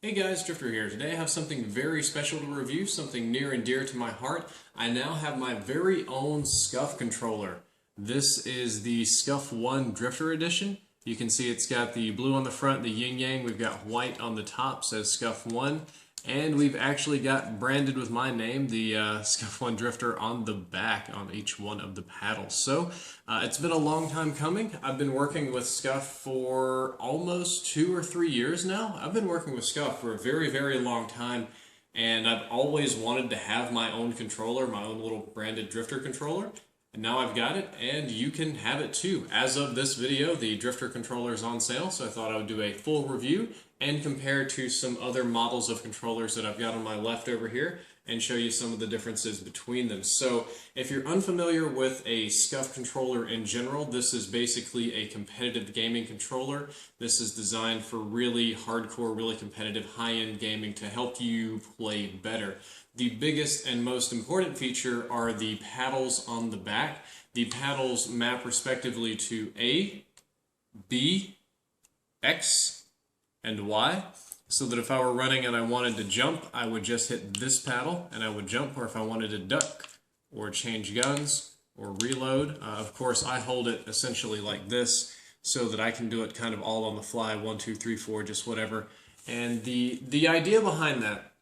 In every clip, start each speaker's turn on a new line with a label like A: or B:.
A: Hey guys, Drifter here. Today I have something very special to review, something near and dear to my heart. I now have my very own Scuf controller. This is the Scuf One Drifter Edition. You can see it's got the blue on the front, the yin-yang. We've got white on the top, says Scuf One. And we've actually got branded with my name, the Scuf One Drifter, on the back on each one of the paddles. So it's been a long time coming. I've been working with Scuf for almost 2 or 3 years now. I've been working with Scuf for a very, very long time, and I've always wanted to have my own controller, my own little branded Drifter controller. And now I've got it, and you can have it too. As of this video, the Drifter controller is on sale, so I thought I would do a full review and compare to some other models of controllers that I've got on my left over here and show you some of the differences between them. So if you're unfamiliar with a Scuf controller in general, this is basically a competitive gaming controller. This is designed for really hardcore, really competitive, high-end gaming to help you play better. The biggest and most important feature are the paddles on the back. The paddles map respectively to A, B, X, and Y, so that if I were running and I wanted to jump, I would just hit this paddle and I would jump, or if I wanted to duck or change guns or reload, of course I hold it essentially like this so that I can do it kind of all on the fly, 1, 2, 3, 4, just whatever. And the idea behind that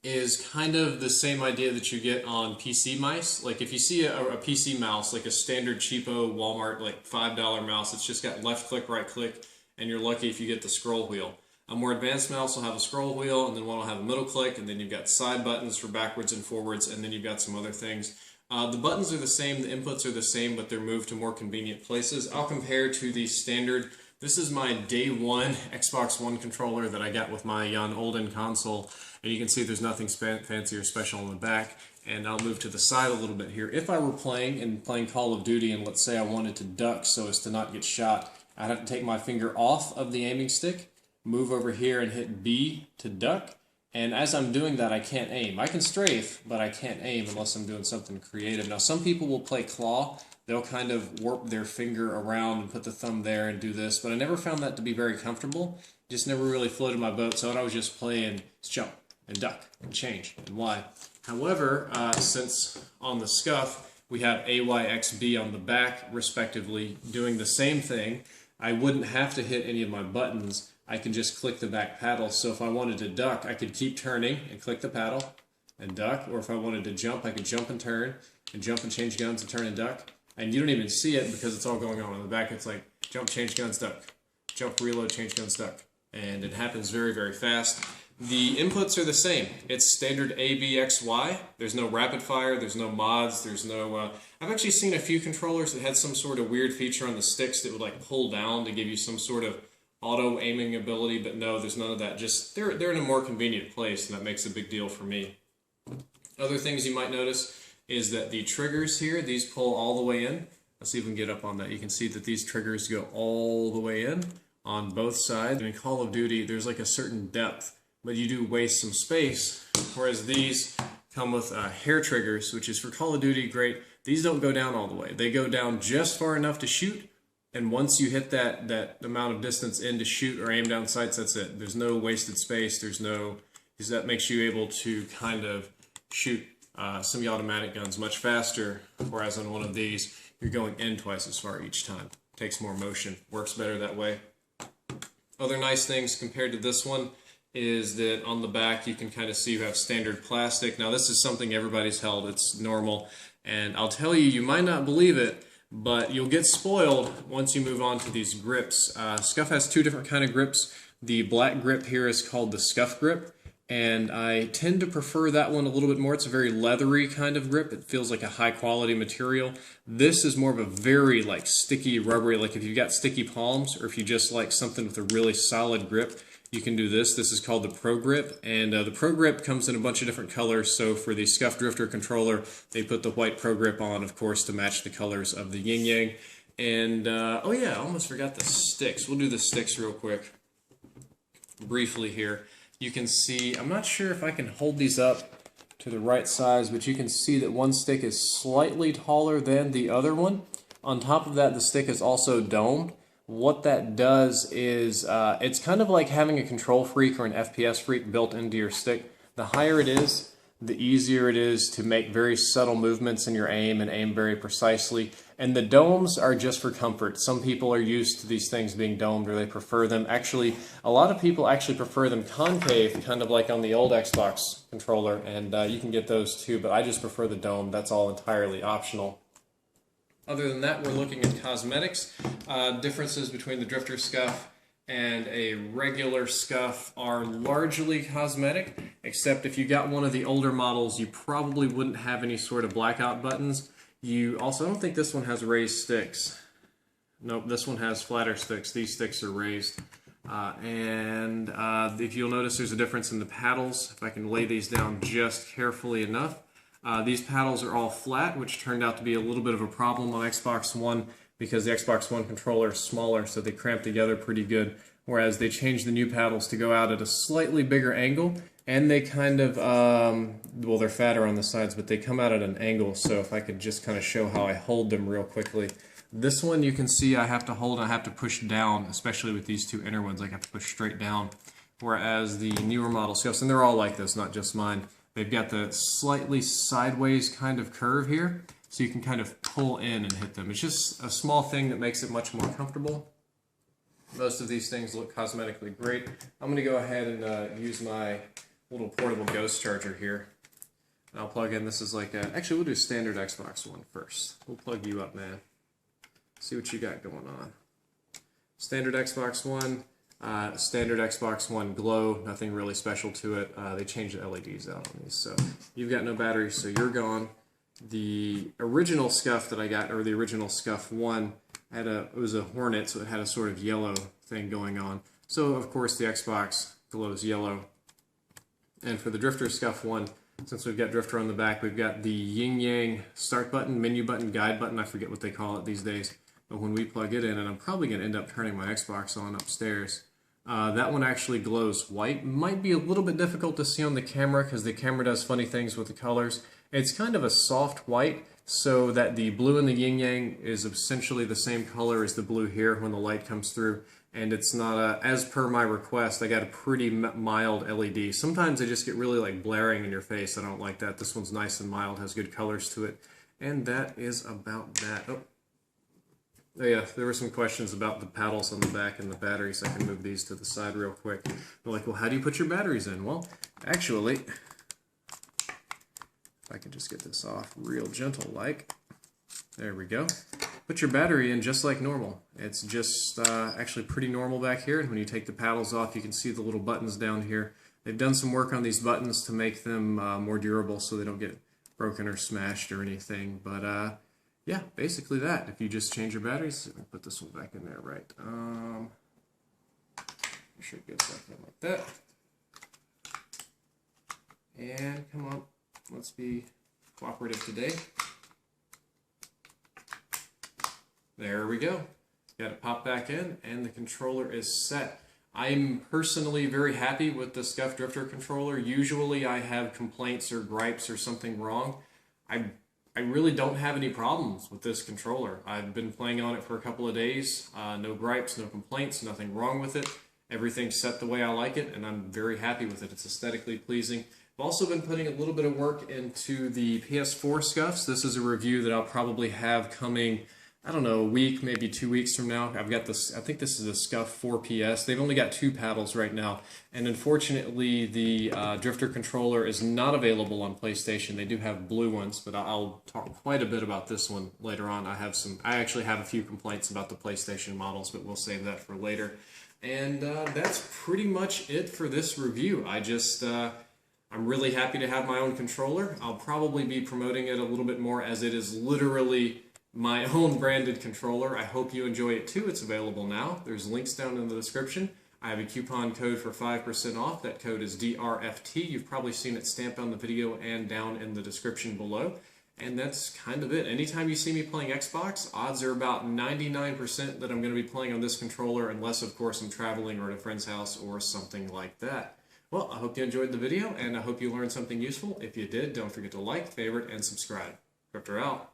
A: is kind of the same idea that you get on PC mice. Like if you see a PC mouse, like a standard cheapo Walmart like $5 mouse, it's just got left click, right click, and you're lucky if you get the scroll wheel. A more advanced mouse will have a scroll wheel, and then one will have a middle click, and then you've got side buttons for backwards and forwards, and then you've got some other things. The buttons are the same, the inputs are the same, but they're moved to more convenient places. I'll compare to the standard. This is my day one Xbox One controller that I got with my olden console, and you can see there's nothing fancy or special on the back. And I'll move to the side a little bit here. If I were playing Call of Duty, and let's say I wanted to duck so as to not get shot, I'd have to take my finger off of the aiming stick, move over here and hit B to duck, and as I'm doing that I can't aim. I can strafe, but I can't aim unless I'm doing something creative. Now some people will play claw. They'll kind of warp their finger around and put the thumb there and do this, but I never found that to be very comfortable. Just never really floated my boat, so what I was just playing is jump and duck and change and Y. However, since on the Scuf we have A, Y, X, B on the back respectively doing the same thing, I wouldn't have to hit any of my buttons. I can just click the back paddle. So if I wanted to duck, I could keep turning and click the paddle and duck. Or if I wanted to jump, I could jump and turn and jump and change guns and turn and duck. And you don't even see it because it's all going on in the back. It's like jump, change guns, duck. Jump, reload, change guns, duck. And it happens very, very fast. The inputs are the same. It's standard A, B, X, Y. There's no rapid fire. There's no mods. There's no... I've actually seen a few controllers that had some sort of weird feature on the sticks that would like pull down to give you some sort of auto aiming ability, but no, there's none of that. Just they're in a more convenient place, and that makes a big deal for me. Other things you might notice is that the triggers here, these pull all the way in. Let's see if we can get up on that. You can see that these triggers go all the way in on both sides. And in Call of Duty, there's like a certain depth, but you do waste some space, whereas these come with hair triggers, which is for Call of Duty great. These don't go down all the way. They go down just far enough to shoot, and once you hit that amount of distance in to shoot or aim down sights, that's it. There's no wasted space. There's no, because that makes you able to kind of shoot semi-automatic guns much faster, whereas on one of these, you're going in twice as far each time. Takes more motion. Works better that way. Other nice things compared to this one is that on the back you can kind of see you have standard plastic. Now this is something everybody's held. It's normal. And I'll tell you, you might not believe it, but you'll get spoiled once you move on to these grips. Scuf has two different kind of grips. The black grip here is called the Scuf grip, and I tend to prefer that one a little bit more. It's a very leathery kind of grip. It feels like a high quality material. This is more of a very like sticky, rubbery, like if you've got sticky palms or if you just like something with a really solid grip, you can do this. This is called the Pro Grip, and the Pro Grip comes in a bunch of different colors. So for the Scuf Drifter controller, they put the white Pro Grip on, of course, to match the colors of the yin-yang. And, oh yeah, I almost forgot the sticks. We'll do the sticks real quick, briefly here. You can see, I'm not sure if I can hold these up to the right size, but you can see that one stick is slightly taller than the other one. On top of that, the stick is also domed. What that does is it's kind of like having a control freak or an FPS freak built into your stick. The higher it is, the easier it is to make very subtle movements in your aim and aim very precisely. And the domes are just for comfort. Some people are used to these things being domed, or they prefer them. Actually, a lot of people actually prefer them concave, kind of like on the old Xbox controller, and you can get those too, but I just prefer the dome. That's all entirely optional. Other than that, we're looking at cosmetics. Differences between the Drift0r Scuf and a regular Scuf are largely cosmetic, except if you got one of the older models, you probably wouldn't have any sort of blackout buttons. You also, I don't think this one has raised sticks. Nope, this one has flatter sticks. These sticks are raised. If you'll notice, there's a difference in the paddles. If I can lay these down just carefully enough. These paddles are all flat, which turned out to be a little bit of a problem on Xbox One because the Xbox One controller is smaller, so they cramp together pretty good. Whereas they changed the new paddles to go out at a slightly bigger angle, and they kind of, well, they're fatter on the sides, but they come out at an angle. So if I could just kind of show how I hold them real quickly. This one you can see I have to hold, I have to push down, especially with these two inner ones, I have to push straight down. Whereas the newer model Scufs, and they're all like this, not just mine, they've got the slightly sideways kind of curve here, so you can kind of pull in and hit them. It's just a small thing that makes it much more comfortable. Most of these things look cosmetically great. I'm going to go ahead and use my little portable ghost charger here. And I'll plug in, this is like a, actually we'll do standard Xbox One first. We'll plug you up, man. See what you got going on. Standard Xbox One. Standard Xbox One glow, nothing really special to it. They changed the LEDs out on these, so you've got no batteries, so you're gone. The original Scuf that I got, or the original Scuf One, it was a Hornet, so it had a sort of yellow thing going on. So of course the Xbox glows yellow. And for the Drift0r Scuf One, since we've got Drift0r on the back, we've got the yin yang start button, menu button, guide button, I forget what they call it these days. But when we plug it in, and I'm probably going to end up turning my Xbox on upstairs, that one actually glows white. Might be a little bit difficult to see on the camera because the camera does funny things with the colors. It's kind of a soft white, so that the blue in the yin yang is essentially the same color as the blue here when the light comes through. And it's not as per my request, I got a pretty mild LED. Sometimes they just get really like blaring in your face. I don't like that. This one's nice and mild, has good colors to it. And that is about that. Oh yeah, there were some questions about the paddles on the back and the batteries. I can move these to the side real quick. They're like, well, how do you put your batteries in? Well, actually, if I can just get this off real gentle like, there we go. Put your battery in just like normal. It's just actually pretty normal back here, and when you take the paddles off, you can see the little buttons down here. They've done some work on these buttons to make them more durable so they don't get broken or smashed or anything, but yeah, basically that. If you just change your batteries, let me put this one back in there, right? Make sure it gets back in like that. And come on, let's be cooperative today. There we go. Got it pop back in, and the controller is set. I'm personally very happy with the Scuf Drift0r controller. Usually I have complaints or gripes or something wrong. I really don't have any problems with this controller. I've been playing on it for a couple of days. No gripes, no complaints, nothing wrong with it. Everything's set the way I like it, and I'm very happy with it. It's aesthetically pleasing. I've also been putting a little bit of work into the PS4 Scufs. This is a review that I'll probably have coming, I don't know, a week, maybe 2 weeks from now. I've got this, I think this is a Scuf 4PS. They've only got 2 paddles right now, and unfortunately the Drift0r controller is not available on PlayStation. They do have blue ones, but I'll talk quite a bit about this one later on. I actually have a few complaints about the PlayStation models, but we'll save that for later. And that's pretty much it for this review. I'm really happy to have my own controller. I'll probably be promoting it a little bit more, as it is literally my own branded controller. I hope you enjoy it too. It's available now. There's links down in the description. I have a coupon code for 5% off. That code is DRFT. You've probably seen it stamped on the video and down in the description below. And that's kind of it. Anytime you see me playing Xbox, odds are about 99% that I'm going to be playing on this controller, unless of course I'm traveling or at a friend's house or something like that. Well, I hope you enjoyed the video, and I hope you learned something useful. If you did, don't forget to like, favorite, and subscribe. Drift0r out.